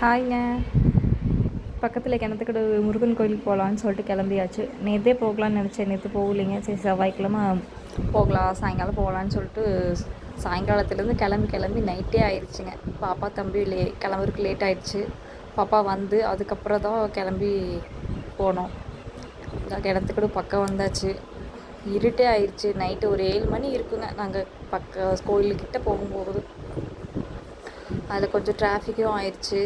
ஹாய்ங்க. பக்கத்தில் கிணத்துக்கடு முருகன் கோயிலுக்கு போகலான்னு சொல்லிட்டு கிளம்பியாச்சு. நேற்றே போகலான்னு நினச்சேன், நேற்று போகலிங்க. சரி, செவ்வாய்க்கிழமை போகலாம், சாயங்காலம் போகலான்னு சொல்லிட்டு சாயங்காலத்துலேருந்து கிளம்பி நைட்டே ஆயிடுச்சுங்க. பாப்பா தம்பி கிளம்புறதுக்கு லேட் ஆயிடுச்சு. பாப்பா வந்து அதுக்கப்புறம் தான் கிளம்பி போனோம். கிணத்துக்கடு பக்கம் வந்தாச்சு. இருட்டே ஆயிடுச்சு. நைட்டு ஒரு 7 மணி இருக்குங்க நாங்கள் கோயிலுக்கிட்ட போகும்போது. அதில் கொஞ்சம் டிராஃபிக்கும் ஆயிடுச்சு.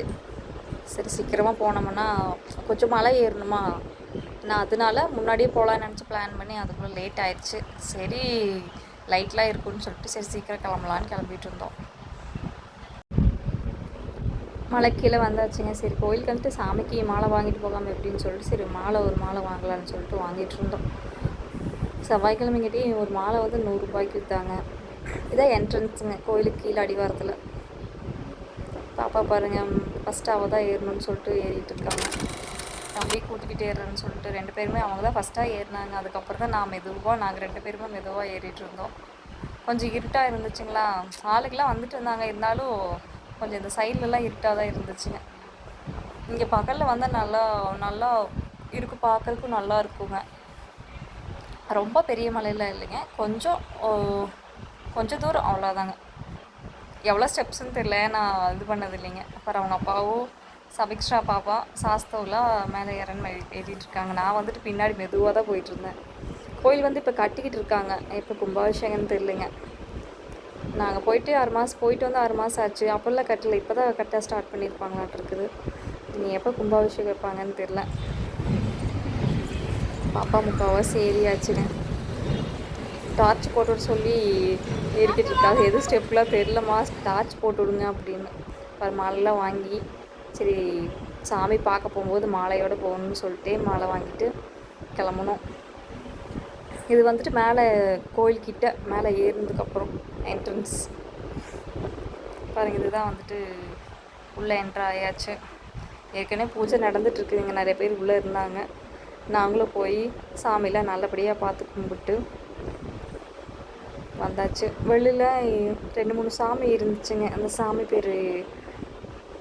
சரி, சீக்கிரமாக போனோம்னா கொஞ்சம் மலை ஏறணுமா, நான் அதனால முன்னாடியே போகலான்னு நினச்சி பிளான் பண்ணி அதுக்குள்ளே லேட் ஆயிடுச்சு. சரி, லைட்லாம் இருக்குன்னு சொல்லிட்டு சரி சீக்கிரம் கிளம்பலான்னு கிளம்பிட்டு இருந்தோம். மலை கீழே வந்தாச்சுங்க. சரி, கோயிலுக்கு வந்துட்டு சாமிக்கு மாலை வாங்கிட்டு போகாமல் எப்படின்னு சொல்லிட்டு சரி ஒரு மாலை வாங்கலான்னு சொல்லிட்டு வாங்கிட்டு இருந்தோம். செவ்வாய்க்கிழமைங்கிட்டே ஒரு மாலை வந்து 100 ரூபாய்க்கு விற்றாங்க. இதான் என்ட்ரன்ஸுங்க கோயிலுக்கு கீழே அடிவாரத்தில். பாப்பா பாருங்கள், ஃபஸ்ட்டு அவள் தான் ஏறணும்னு சொல்லிட்டு ஏறிட்டு இருக்காங்க. தம்பி கூட்டிக்கிட்டு ஏறுறேன்னு சொல்லிட்டு 2 பேருமே அவங்க தான் ஃபஸ்ட்டாக ஏறினாங்க. அதுக்கப்புறம் தான் நாங்கள் 2 பேருமே மெதுவாக ஏறிட்டு இருந்தோம். கொஞ்சம் இருட்டாக இருந்துச்சுங்களா, ஆளுக்கெல்லாம் வந்துட்டு இருந்தாங்க. இருந்தாலும் கொஞ்சம் இந்த சைட்லலாம் இருட்டாக தான் இருந்துச்சுங்க. இங்கே பகலில் வந்தால் நல்லா நல்லா இருக்கும், பார்க்கறதுக்கும் நல்லா இருக்குங்க. ரொம்ப பெரிய மலையெல்லாம் இல்லைங்க, கொஞ்சம் தூரம் அவ்வளோதாங்க. எவ்வளோ ஸ்டெப்ஸுன்னு தெரியல, நான் இது பண்ணது இல்லைங்க. அப்புறம் அவங்க அப்பாவும் சபிக்ஷா பாப்பா சாஸ்தவெலாம் மேலே ஏறிட்டு இருக்காங்க. நான் வந்துட்டு பின்னாடி மெதுவாக தான் போயிட்டுருந்தேன். கோயில் வந்து இப்போ கட்டிக்கிட்டு இருக்காங்க. எப்போ கும்பாபிஷேகம்னு தெரியலைங்க. நாங்கள் போயிட்டு 6 மாதம் போயிட்டு வந்து 6 மாதம் ஆச்சு. அப்போல்லாம் கட்டலை, இப்போ தான் கட்ட ஸ்டார்ட் பண்ணியிருப்பாங்களாட்டு இருக்குது. நீ எப்போ கும்பாபிஷேகம் வைப்பாங்கன்னு தெரில. பாப்பா முக்கால்வாசி ஏறியாச்சுங்க. டார்ச் போட்டு சொல்லி ஏறிக்கிட்டு இருக்காது. எது ஸ்டெப்லாம் தெரிலமா, டார்ச் போட்டு விடுங்க அப்படின்னு. அப்புறம் மாலைலாம் வாங்கி சரி சாமி பார்க்க போகும்போது மாலையோடு போகணும்னு சொல்லிட்டு மாலை வாங்கிட்டு கிளம்பணும். இது வந்துட்டு மேலே கோயில்கிட்ட மேலே ஏறினதுக்கப்புறம் என்ட்ரன்ஸ் பாருங்கள். இதுதான் வந்துட்டு உள்ளே என்ட்ரு ஆயாச்சு. ஏற்கனவே பூஜை நடந்துகிட்ருக்குதுங்க. நிறைய பேர் உள்ளே இருந்தாங்க. நாங்களும் போய் சாமிலாம் நல்லபடியாக பார்த்து கும்பிட்டு வந்தாச்சு. வெளியில் 2-3 சாமி இருந்துச்சுங்க. அந்த சாமி பேர்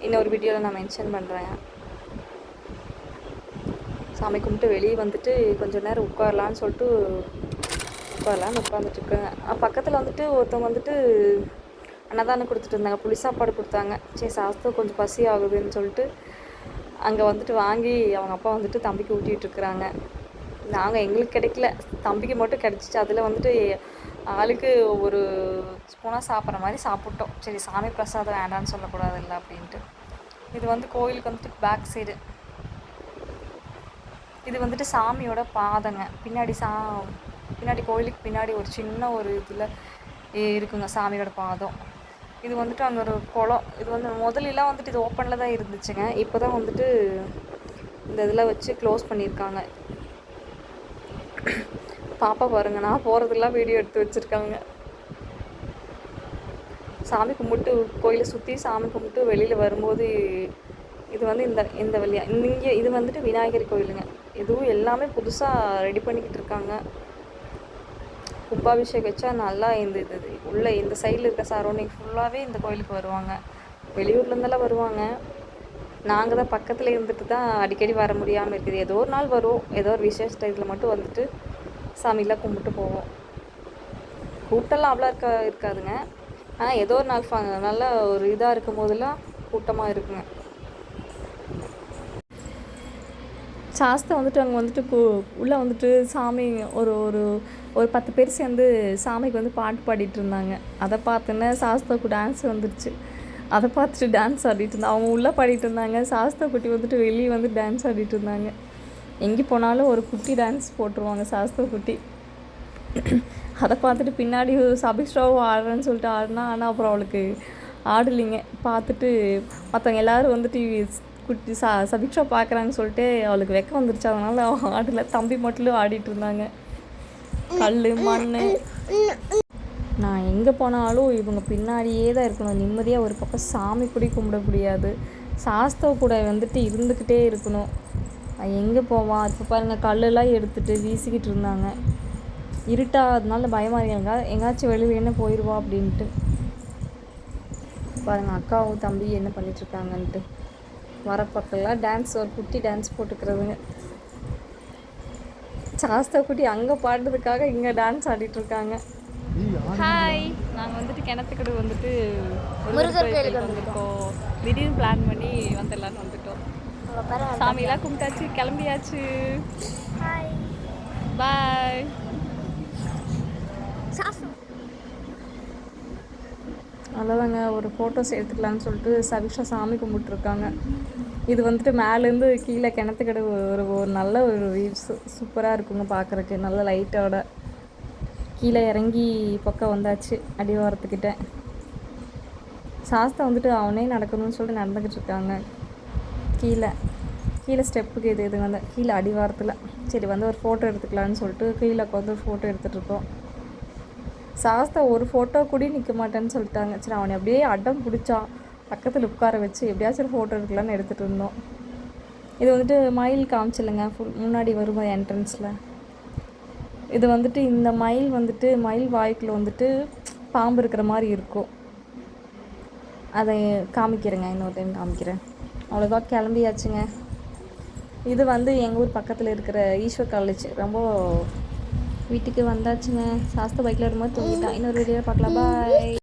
இன்னொரு வீடியோவில் நான் மென்ஷன் பண்ணுறேன். சாமி கும்பிட்டு வெளியே வந்துட்டு கொஞ்சம் நேரம் உட்காரலான்னு சொல்லிட்டு உட்காந்துட்ருக்கேங்க. பக்கத்தில் வந்துட்டு ஒருத்தவங்க வந்துட்டு அன்னதானம் கொடுத்துட்டு இருந்தாங்க, புளி சாப்பாடு கொடுத்தாங்க. சரி, சாஸ்திரம் கொஞ்சம் பசி ஆகுதுன்னு சொல்லிட்டு அங்கே வந்துட்டு வாங்கி அவங்க அப்பா வந்துட்டு தம்பிக்கு ஊட்டிகிட்ருக்குறாங்க. நாங்கள் எங்களுக்கு கிடைக்கல, தம்பிக்கு மட்டும் கிடச்சிச்சு. அதில் வந்துட்டு ஆளுக்கு ஒரு ஸ்பூனாக சாப்பிட்ற மாதிரி சாப்பிட்டோம். சரி, சாமி பிரசாதம் வேண்டான்னு சொல்லக்கூடாது இல்லை அப்படின்ட்டு. இது வந்து கோயிலுக்கு வந்துட்டு பேக் சைடு. இது வந்துட்டு சாமியோட பாதங்க. பின்னாடி கோயிலுக்கு பின்னாடி ஒரு சின்ன ஒரு இதில் இருக்குங்க சாமியோட பாதம். இது வந்துட்டு அங்கே ஒரு குளம். இது வந்து முதலெல்லாம் வந்துட்டு இது ஓப்பனில் தான் இருந்துச்சுங்க. இப்போ தான் வந்துட்டு இந்த இதில் வச்சு க்ளோஸ் பண்ணியிருக்காங்க. பாப்பா பாருங்க, நான் போகிறதுக்கெல்லாம் வீடியோ எடுத்து வச்சுருக்காங்க. சாமி கும்பிட்டு கோயிலை சுற்றி சாமி கும்பிட்டு வெளியில் வரும்போது இது வந்து இந்த வழியாக இங்கே இது வந்துட்டு விநாயகர் கோயிலுங்க. இதுவும் எல்லாமே புதுசாக ரெடி பண்ணிக்கிட்டு இருக்காங்க. கும்பாபிஷேகம் வச்சா நல்லா இது உள்ள இந்த சைடில் இருக்க சரௌண்டிங் ஃபுல்லாகவே இந்த கோயிலுக்கு வருவாங்க. வெளியூர்லேருந்தெல்லாம் வருவாங்க. நாங்கள் தான் பக்கத்தில் இருந்துட்டு தான் அடிக்கடி வர முடியாமல் இருக்குது. ஏதோ ஒரு நாள் வரும், ஏதோ ஒரு விசேஷ டைத்தில் மட்டும் வந்துட்டு சாமிலாம் கும்பிட்டு போவோம். கூட்டம்லாம் அவ்வளோ இருக்காதுங்க. ஆனால் ஏதோ ஒரு நாள் நல்லா ஒரு இதாக இருக்கும் போதெல்லாம் கூட்டமாக இருக்குங்க. சாஸ்திரம் வந்துட்டு அங்கே வந்துட்டு உள்ளே வந்துட்டு சாமி ஒரு ஒரு ஒரு 10 பேர் சேர்ந்து சாமிக்கு வந்து பாட்டு பாடிட்டு இருந்தாங்க. அதை பார்த்தோன்னே சாஸ்தாவுக்கு டான்ஸ் வந்துடுச்சு. அதை பார்த்துட்டு டான்ஸ் ஆடிட்டு இருந்தாங்க. அவங்க உள்ளே பாடிட்டு இருந்தாங்க, சாஸ்தா குட்டி வந்துட்டு வெளியே வந்து டான்ஸ் ஆடிட்டு இருந்தாங்க. எங்கே போனாலும் ஒரு குட்டி டான்ஸ் போட்டுருவாங்க சாஸ்தா குட்டி. அதை பார்த்துட்டு பின்னாடி சபிக்ஷாவும் ஆடுறேன்னு சொல்லிட்டு ஆடினா, ஆனால் அப்புறம் அவளுக்கு ஆடலிங்க. பார்த்துட்டு மற்றவங்க எல்லோரும் வந்துட்டு குட்டி சபிக்ஷா பார்க்குறாங்கன்னு சொல்லிட்டு அவளுக்கு வெக்கம் வந்துருச்சு. அதனால் அவள் ஆடலை. தம்பி மட்டும் ஆடிட்டு இருந்தாங்க. கல் மண். நான் எங்கே போனாலும் இவங்க பின்னாடியே தான் இருக்கணும். நிம்மதியாக ஒரு பக்கம் சாமி கூட கும்பிட முடியாது. சாஸ்தவ கூட வந்துட்டு இருந்துக்கிட்டே இருக்கணும். எங்கே போவான் இப்போ பாருங்கள், கல்லெல்லாம் எடுத்துகிட்டு வீசிக்கிட்டு இருந்தாங்க. இருட்டாததுனால பயமாக இருக்காங்க, எங்கேயாச்சும் வெளியில் என்ன போயிடுவா அப்படின்ட்டு. பாருங்கள் அக்காவும் தம்பி என்ன பண்ணிகிட்ருக்காங்கன்ட்டு. வர பக்கம்லாம் டான்ஸ், ஒரு குட்டி டான்ஸ் போட்டுக்கிறதுங்க. சாஸ்தா குட்டி அங்கே பாடுறதுக்காக இங்கே டான்ஸ் ஆடிட்டுருக்காங்க. ஹாய், நாங்கள் வந்துட்டு கிணத்துக்கடு வந்துட்டு முருகர் கோயிலுக்கு வந்திருக்கோம். திடீர்னு பிளான் பண்ணி வந்துடலான்னு வந்துட்டோம். சாமியெல்லாம் கும்பிட்டாச்சு, கிளம்பியாச்சு. பாய். அவ்வளோதாங்க, ஒரு ஃபோட்டோஸ் எடுத்துக்கலான்னு சொல்லிட்டு சவிஷா சாமி கும்பிட்டுருக்காங்க. இது வந்துட்டு மேலேருந்து கீழே கிணத்துக்கடை ஒரு நல்ல ஒரு வியூஸ் சூப்பராக இருக்குங்க பார்க்குறக்கு. நல்ல லைட்டோட கீழே இறங்கி பக்கம் வந்தாச்சு அடிவாரத்துக்கிட்ட. சாஸ்தா வந்துட்டு அவனே நடக்கணும்னு சொல்லிட்டு நடந்துக்கிட்டு இருக்காங்க. கீழே ஸ்டெப்புக்கு இது வந்து கீழே அடிவாரத்தில். சரி வந்து ஒரு ஃபோட்டோ எடுத்துக்கலான்னு சொல்லிட்டு கீழே உட்காந்து ஒரு ஃபோட்டோ எடுத்துகிட்ருக்கோம். சாஸ்தா ஒரு ஃபோட்டோ கூட நிற்க மாட்டேன்னு சொல்லிட்டாங்க. சரி அவனை அப்படியே அடம் பிடிச்சான், பக்கத்தில் உட்கார வச்சு எப்படியாச்சும் ஒரு ஃபோட்டோ எடுக்கலான்னு எடுத்துகிட்டு இருந்தோம். இது வந்துட்டு மயில் காமிச்சில்லைங்க, முன்னாடி வருமா என்ட்ரன்ஸில். இது வந்துட்டு இந்த மயில் வந்துட்டு மயில் வாய்க்குள்ள வந்துட்டு பாம்பு இருக்கிற மாதிரி இருக்கும். அதை காமிக்கிறேங்க, இன்னொரு டைம் காமிக்கிறேன். அவ்வளோதான், கிளம்பியாச்சுங்க. இது வந்து எங்கள் ஊர் பக்கத்தில் இருக்கிற ஈஸ்வர் காலேஜ். ரொம்ப வீட்டுக்கு வந்தாச்சுங்க. சாஸ்தா பைக்கில் வரும்போது தூங்கிட்டான். இன்னொரு வீடியோவில் பார்க்கலாம். பாய்.